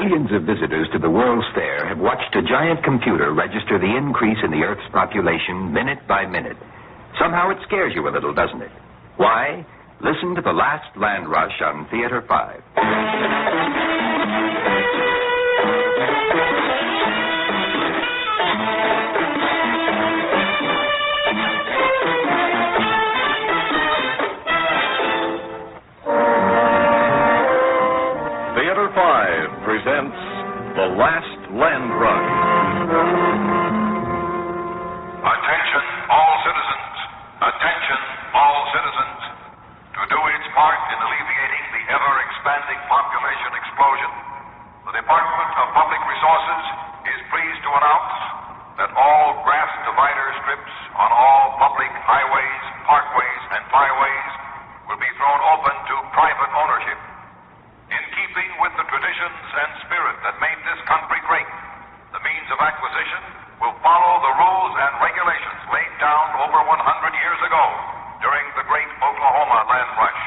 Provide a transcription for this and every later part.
Millions of visitors to the World's Fair have watched a giant computer register the increase in the Earth's population minute by minute. Somehow it scares you a little, doesn't it? Why? Listen to The Last Land Rush on Theater 5. Theater 5 presents The Last Land Rush. Attention, all citizens. Attention, all citizens. To do its part in alleviating the ever-expanding population explosion, the Department of Public Resources is pleased to announce that all grass divider strips on all public highways, parkways, and byways will be thrown open to private ownership. In keeping with the traditions and spirit that made this country great, the means of acquisition will follow the rules and regulations laid down over 100 years ago during the great Oklahoma land rush.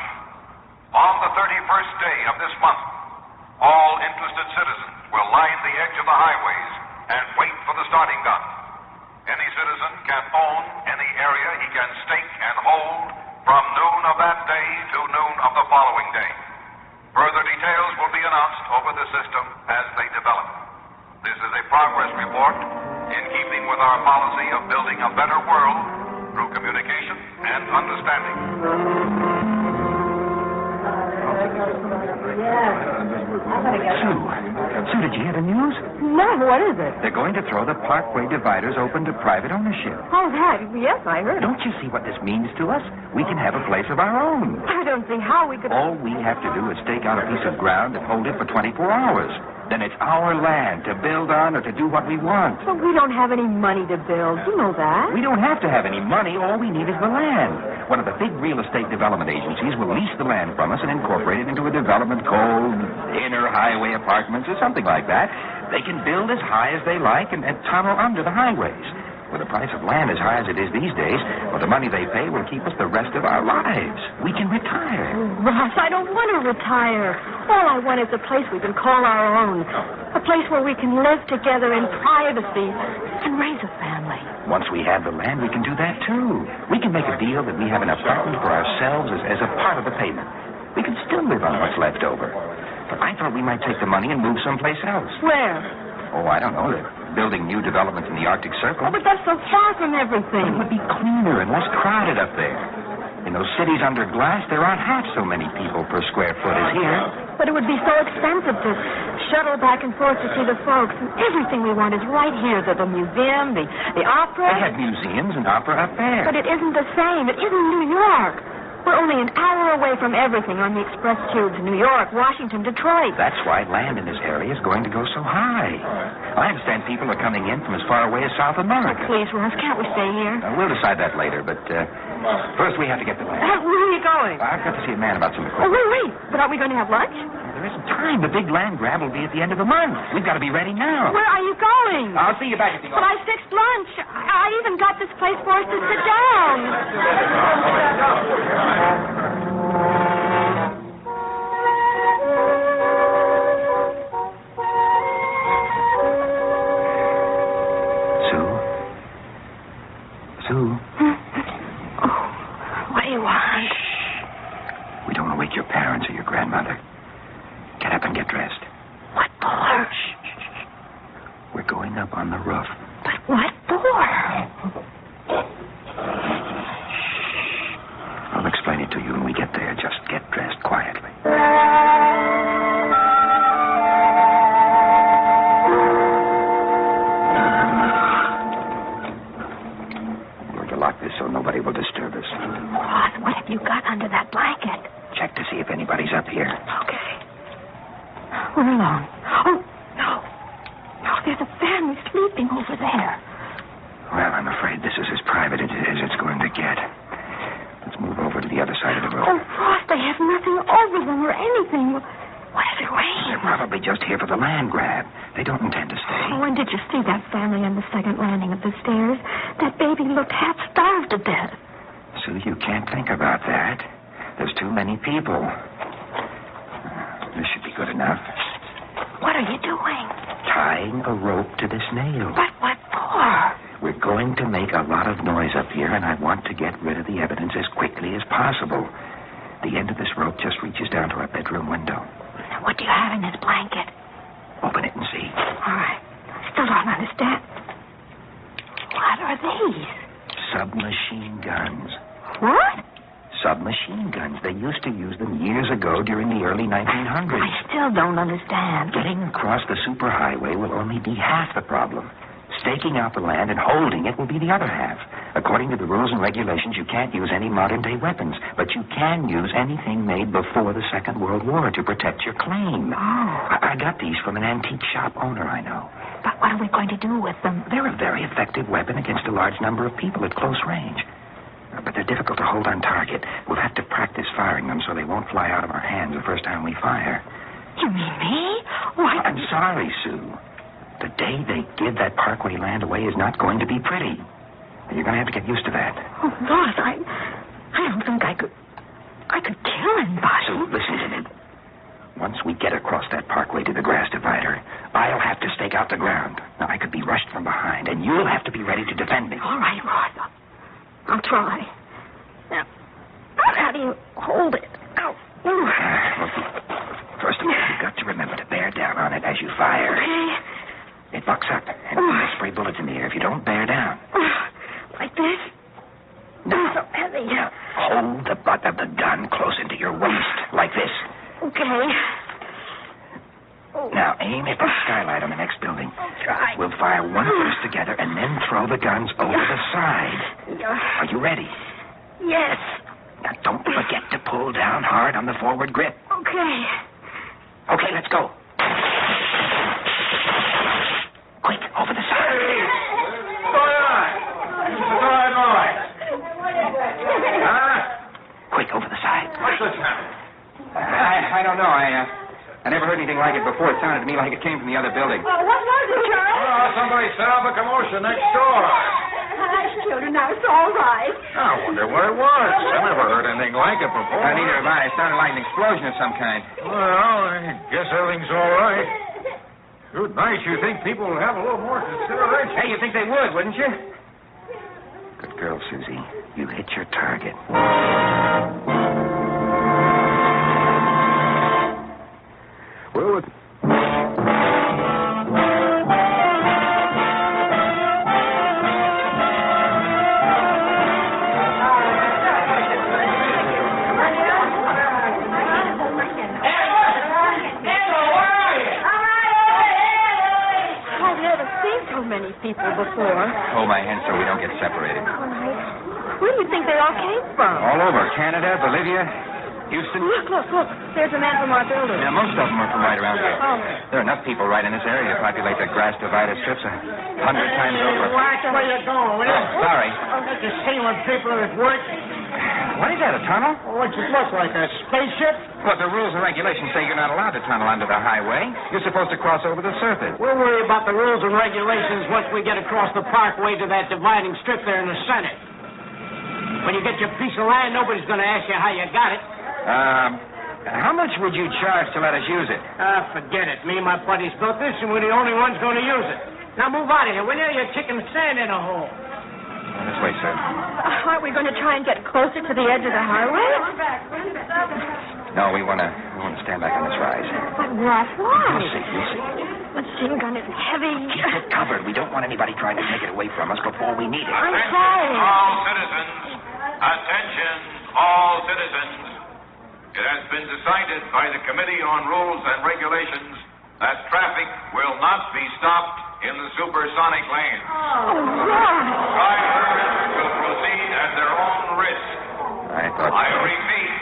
On the 31st day of this month, all interested citizens will line the edge of the highways and wait for the starting gun. Any citizen can own any area he can stake and hold from noon of that day to noon of the following day. Further details will be announced over the system as they develop. This is a progress report in keeping with our policy of building a better world through communication and understanding. Sue, did you hear the news? No, what is it? They're going to throw the parkway dividers open to private ownership. Oh, that. Yes, I heard. Don't you see what this means to us? We can have a place of our own. I don't see how we could... All we have to do is stake out a piece of ground and hold it for 24 hours. Then it's our land to build on or to do what we want. But we don't have any money to build. You know that. We don't have to have any money. All we need is the land. One of the big real estate development agencies will lease the land from us and incorporate it into a development called Inner Highway Apartments or something like that. They can build as high as they like and tunnel under the highways. With the price of land as high as it is these days, well, the money they pay will keep us the rest of our lives. We can retire. Oh, Ross, I don't want to retire. All I want is a place we can call our own. A place where we can live together in privacy and raise a family. Once we have the land, we can do that, too. We can make a deal that we have an apartment for ourselves as a part of the payment. We can still live on what's left over. But I thought we might take the money and move someplace else. Where? Oh, I don't know. They're building new developments in the Arctic Circle. Oh, but that's so far from But everything. it would be cleaner and less crowded up there. In those cities under glass, there aren't half so many people per square foot as here. But it would be so expensive to shuttle back and forth to see the folks. And everything we want is right here. The museum, the opera. They have museums and opera up there. But it isn't the same. It isn't New York. We're only an hour away from everything on the express tubes. New York, Washington, Detroit. That's why land in this area is going to go so high. I understand people are coming in from as far away as South America. Please, Ross, can't we stay here? We'll decide that later, but first we have to get the land. Where are you going? I've got to see a man about some Oh, equipment. wait. But aren't we going to have lunch? There isn't time. The big land grab will be at the end of the month. We've got to be ready now. Where are you going? I'll see you back at the But I fixed lunch. I even got this place for us to sit down. Sue? Oh, what do you want? We don't want to wake your parents or your grandmother. Get up and get dressed. What for? We're going up on the roof. But what for? I'll explain it to you when we get there. Just get dressed quietly. We're going to lock this so nobody will disturb us. Ross, what have you got under that blanket? Check to see if anybody's up here. Okay. We're alone. Oh, no. No, there's a family sleeping over there. Well, I'm afraid this is as private as it's going to get. Let's move over to the other side of the room. Oh, Ross, they have nothing over them or anything. What if it rains? They're probably just here for the land grab. They don't intend to stay. Oh, and did you see that family on the second landing of the stairs? That baby looked half starved to death. Sue, you can't think about that. There's too many people. This should be good enough. What are you doing? Tying a rope to this nail. But what for? We're going to make a lot of noise up here, and I want to get rid of the evidence as quickly as possible. The end of this rope just reaches down to our bedroom window. What do you have in this blanket? Open it and see. All right. Still don't understand. What are these? Submachine guns. What? Submachine guns. They used to use them years ago during the early 1900s. I still don't understand. Getting across the superhighway will only be half the problem. Staking out the land and holding it will be the other half. According to the rules and regulations, you can't use any modern-day weapons, but you can use anything made before the Second World War to protect your claim. Oh. I got these from an antique shop owner I know. But what are we going to do with them? They're a very effective weapon against a large number of people at close range. But they're difficult to hold on target. We'll have to practice firing them so they won't fly out of our hands the first time we fire. You mean me? Why? I'm sorry, Sue. The day they give that Parkway land away is not going to be pretty. You're going to have to get used to that. Oh, Ross, I don't think I could kill anybody. Sue, listen to me. Once we get across that parkway to the grass divider, I'll have to stake out the ground. Now, I could be rushed from behind, and you'll have to be ready to defend me. All right, Ross. I'll try. Now, how do you hold it? Ow. First of all, you've got to remember to bear down on it as you fire. Okay. It bucks up, and it'll spray bullets in the air if you don't bear down. Like this? No. So heavy. Yeah. Hold the butt of the gun close into your waist, like this. Okay. Now, aim at the skylight on the next building. I'll try. We'll fire one first together and then throw the guns over the side. Yeah. Are you ready? Yes. Now, don't forget to pull down hard on the forward grip. Okay. Okay, let's go. Quick, over the side. What's going on? What's going on? Huh? Quick, over the side. What's this now? I don't know. I never heard anything like it before. It sounded to me like it came from the other building. Well, what was it, Charles? Oh, somebody set up a commotion next door. Hush, children. Now, it's all right. I wonder what it was. I never heard anything like it before. Neither have I. It sounded like an explosion of some kind. Well, I guess everything's all right. Good night. You think people would have a little more consideration? Hey, you think they would, wouldn't you? Good girl, Susie. You hit your target. Well, it... Many people before. Hold my hand so we don't get separated. All right. Where do you think they all came from? All over. Canada, Bolivia, Houston. Look. There's a man from our building. Yeah, most of them are from right around here. Oh. There are enough people right in this area to populate the grass divider strips 100 times over. Watch where you're going, will you? Sorry. Don't you see when people are at work? What is that, a tunnel? What's it look like, a spaceship? Well, the rules and regulations say you're not allowed to tunnel under the highway. You're supposed to cross over the surface. We'll worry about the rules and regulations once we get across the parkway to that dividing strip there in the center. When you get your piece of land, nobody's going to ask you how you got it. How much would you charge to let us use it? Forget it. Me and my buddies built this, and we're the only ones going to use it. Now move out of here, will you? You're kicking sand in a hole. This way, sir. Aren't we going to try and get closer to the edge of the highway? No, we want to stand back on this rise. But what? Why? We'll see. Machine gun is heavy. Keep it covered. We don't want anybody trying to take it away from us before we need it. I'm trying. All citizens, attention, all citizens. It has been decided by the Committee on Rules and Regulations that traffic will not be stopped in the supersonic lane. Oh, right. Drivers will proceed at their own risk. I repeat,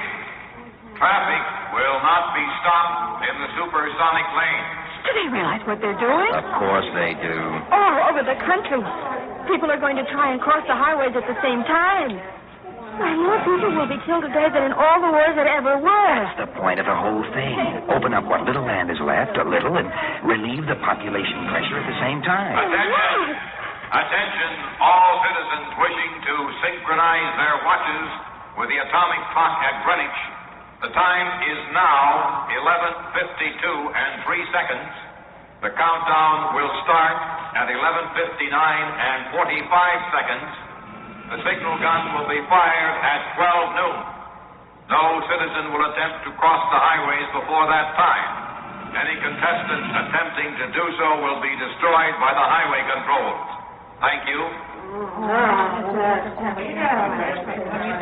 traffic will not be stopped in the supersonic lane. Do they realize what they're doing? Of course they do. All over the country. People are going to try and cross the highways at the same time. Why, more people will be killed today than in all the wars that ever were. That's the point of the whole thing. Open up what little land is left, a little, and relieve the population pressure at the same time. Attention, all citizens wishing to synchronize their watches with the atomic clock at Greenwich. The time is now 11:52 and 3 seconds. The countdown will start at 11:59 and 45 seconds. The signal gun will be fired at 12 noon. No citizen will attempt to cross the highways before that time. Any contestant attempting to do so will be destroyed by the highway controls. Thank you.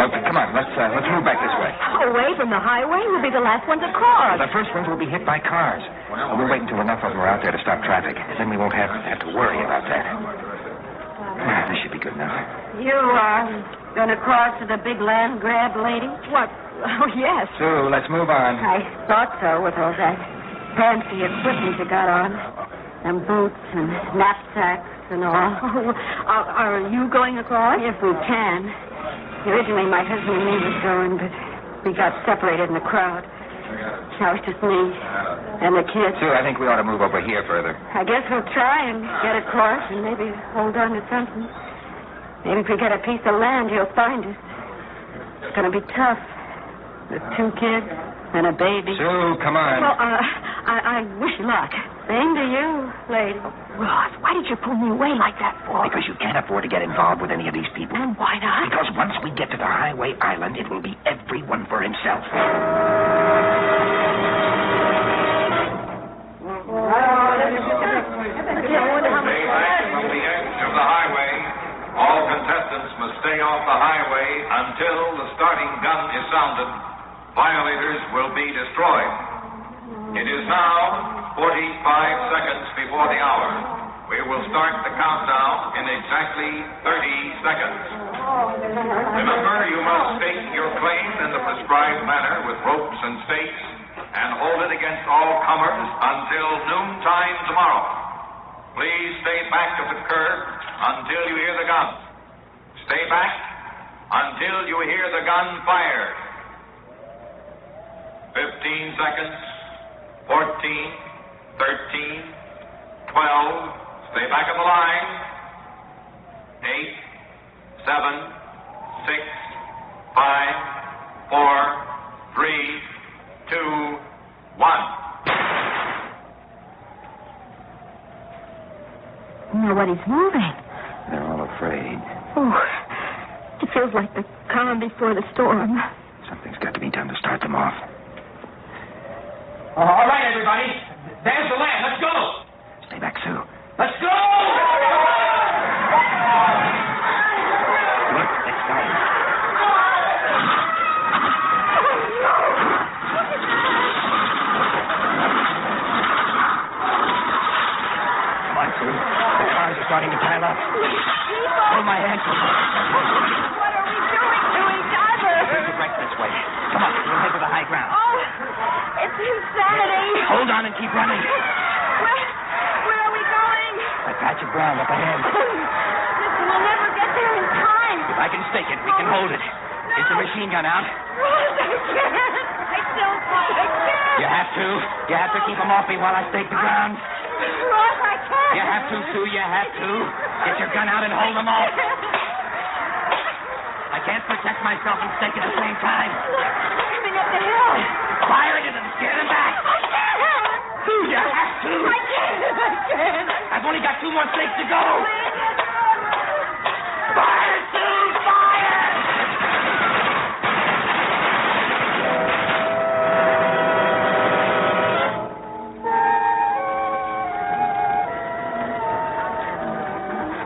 Okay, come on, let's move back this way. Away from the highway? We'll be the last ones across. The first ones will be hit by cars. We'll wait until enough of them are out there to stop traffic. Then we won't have to worry about that. This should be good enough. You, going to cross to the big land grab, lady? What? Oh, yes. Sue, let's move on. I thought so with all that fancy equipment you got on. And boots and knapsacks and all. Oh, are you going across? If we can. Originally, my husband and me was going, but we got separated in the crowd. Now it's just me and the kids. Sue, I think we ought to move over here further. I guess we'll try and get across and maybe hold on to something. Maybe if we get a piece of land, you'll find us. It's going to be tough. With 2 kids and a baby. Sue, come on. Well, I wish you luck. Same to you, lady. Ross, why did you pull me away like that for? Because you can't afford to get involved with any of these people. And why not? Because once we get to the highway island, it will be everyone for himself. Stay back from the edge of the highway. All contestants must stay off the highway until the starting gun is sounded. Violators will be destroyed. It is now 45 seconds before the hour. We will start the countdown in exactly 30 seconds. Remember, you must state your claim in the prescribed manner with ropes and stakes and hold it against all comers until noontime tomorrow. Please stay back of the curb until you hear the gun. Stay back until you hear the gun fired. 15 seconds. 14, 13, 12. Stay back on the line. 8, 7, 6, 5, 4, 3, 2, 1. Nobody's moving. They're all afraid. Oh, it feels like the calm before the storm. Something's got to be done to start them off. All right, everybody. There's the land. Let's go. Stay back, Sue. Let's go! Look, it's starting. Come on, Sue. The cars are starting to pile up. Hold my ankle. What are we doing to each other? Take it right this way. Come on, we'll head to the high ground. Oh, it's insanity. Hold on and keep running. Where are we going? A patch of ground up ahead. Listen, we'll never get there in time. If I can stake it, we can hold it. Is the machine gun out? Ross, I can't. I still can't. You have to. You have to keep them off me while I stake the ground. Ross, I can't. You have to, Sue. You have to. Get your gun out and hold them off. I can't protect myself and stake at the same time. Coming up the hill. Fire into them. Scare them back. I can't. Sue, you have to. I can't. I've only got 2 more stakes to go. Fire, Sue! Fire!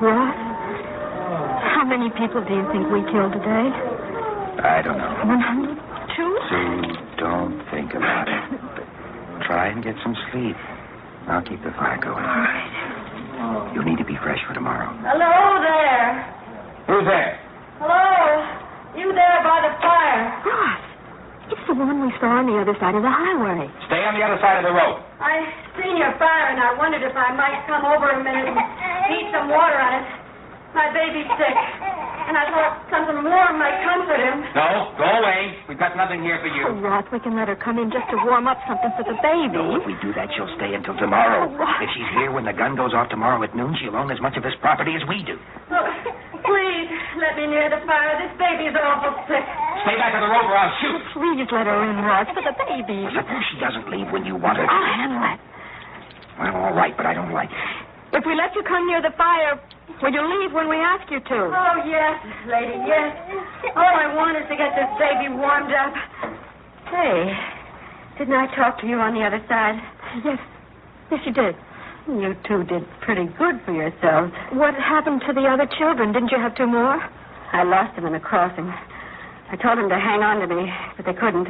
Ross, how many people do you think we killed today? I don't know. 102? Sue, don't think about it. Try and get some sleep. I'll keep the fire going. All right. You'll need to be fresh for tomorrow. Hello there. Who's there? Hello. You there by the fire. Ross, it's the one we saw on the other side of the highway. Stay on the other side of the road. I seen your fire, and I wondered if I might come over a minute and heat some water on it. My baby's sick, and I thought something warm might comfort him. No, go away. We've got nothing here for Oh, you. Ross, we can let her come in just to warm up something for the baby. No, if we do that, she'll stay until tomorrow. Oh, what? If she's here when the gun goes off tomorrow at noon, she'll own as much of this property as we do. Oh, please, let me near the fire. This baby's awful sick. Stay back of the road or I'll shoot. Please let her in, Ross, for the baby. Suppose she doesn't leave when you want her to. I'll handle it. Well, all right, but I don't like it. If we let you come near the fire, will you leave when we ask you to? Oh, yes, lady, yes. All I want is to get this baby warmed up. Hey, didn't I talk to you on the other side? Yes. Yes, you did. You two did pretty good for yourselves. What happened to the other children? Didn't you have two more? I lost them in the crossing. I told them to hang on to me, but they couldn't.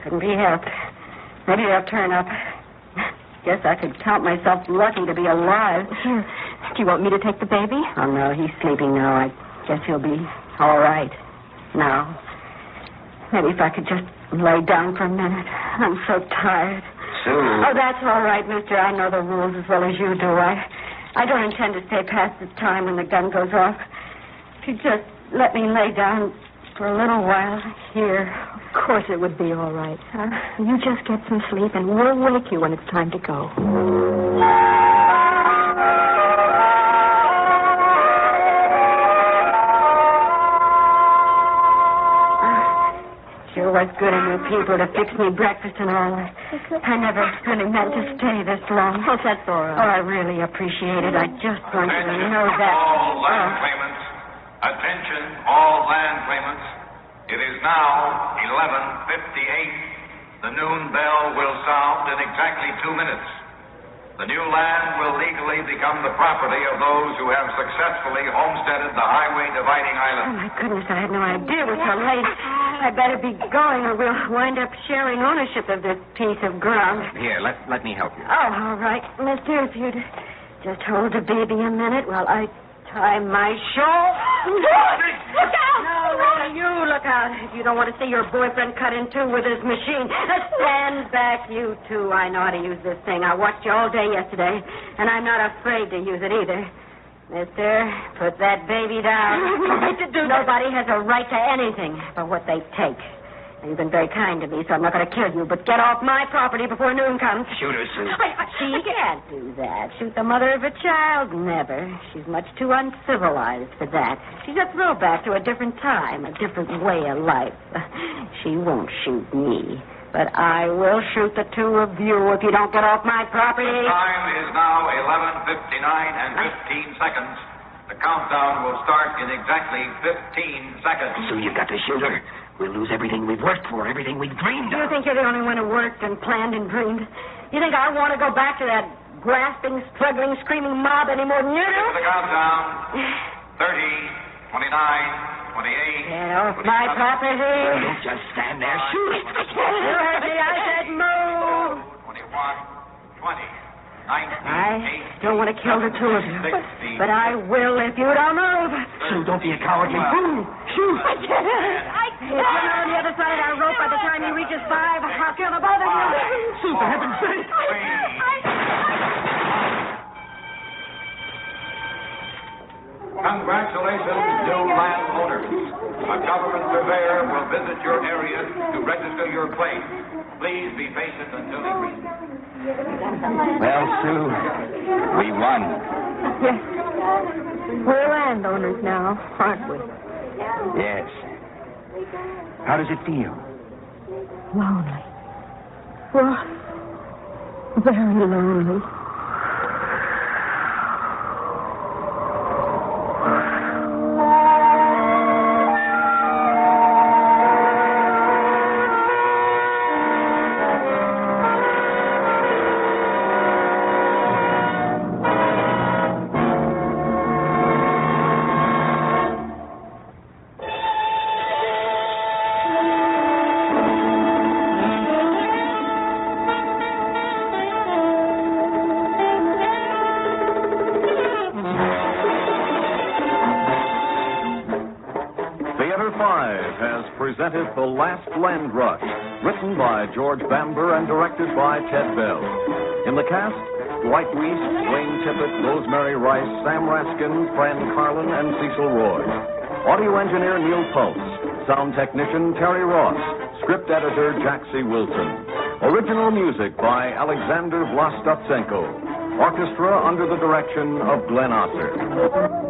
Couldn't be helped. Maybe they'll turn up. Guess I could count myself lucky to be alive. Here. Do you want me to take the baby? Oh, no, he's sleeping now. I guess he'll be all right now. Maybe if I could just lay down for a minute. I'm so tired. Sue. Oh, that's all right, mister. I know the rules as well as you do. I don't intend to stay past the time when the gun goes off. If you just let me lay down for a little while here. Of course it would be all right. You just get some sleep, and we'll wake you when it's time to go. Sure was good of you people to fix me breakfast and all. I never really meant to stay this long. Oh, that's all right. Oh, I really appreciate it. I just want you to know that. All land claimants. Attention, all land claimants. It is now 11:58. The noon bell will sound in exactly 2 minutes. The new land will legally become the property of those who have successfully homesteaded the highway dividing Oh, island. my goodness, I had no idea it was so late. I better be going or we'll wind up sharing ownership of this piece of ground. Here, let me help you. Oh, all right. Mister, if you'd just hold the baby a minute while I tie my shawl. Look out! No, lady, you look out. If you don't want to see your boyfriend cut in two with his machine. Stand back, you two. I know how to use this thing. I watched you all day yesterday, and I'm not afraid to use it either. Mister, put that baby down. Nobody has a right to anything but what they take. You've been very kind to me, so I'm not going to kill you, but get off my property before noon comes. Shoot her, Sue. She can't do that. Shoot the mother of a child? Never. She's much too uncivilized for that. She's a throwback to a different time, a different way of life. She won't shoot me, but I will shoot the two of you if you don't get off my property. The time is now 11:59 and 15 seconds. The countdown will start in exactly 15 seconds. Sue, you've got to shoot her. We'll lose everything we've worked for, everything we've dreamed You of. think you're the only one who worked and planned and dreamed? You think I want to go back to that grasping, struggling, screaming mob any more than you do? The countdown. 30, 29, 28. Get off my property. Don't just stand there. Shoot it. You heard me. I said move. 21, 20, 19, I don't want to kill the two of you, 60. but I will if you don't move. Sue, don't be a cowardly fool. Shoot. If you're not on the other side of that rope by the time he reaches 5, I'll kill the both of you. Sue, for heaven's sake. Congratulations, new landowners. A government surveyor will visit your area to register your claim. Please be patient until he reaches. Well, Sue, we won. Yes. We're landowners now, aren't we? Yes. How does it feel? Lonely. Well, very lonely. Presented The Last Land Rush, written by George Bamber and directed by Ted Bell. In the cast, Dwight Weiss, Wayne Tippett, Rosemary Rice, Sam Raskin, Fran Carlin, and Cecil Roy. Audio engineer Neil Pulse. Sound technician Terry Ross. Script editor Jack C. Wilson. Original music by Alexander Vlastotsenko. Orchestra under the direction of Glenn Osser.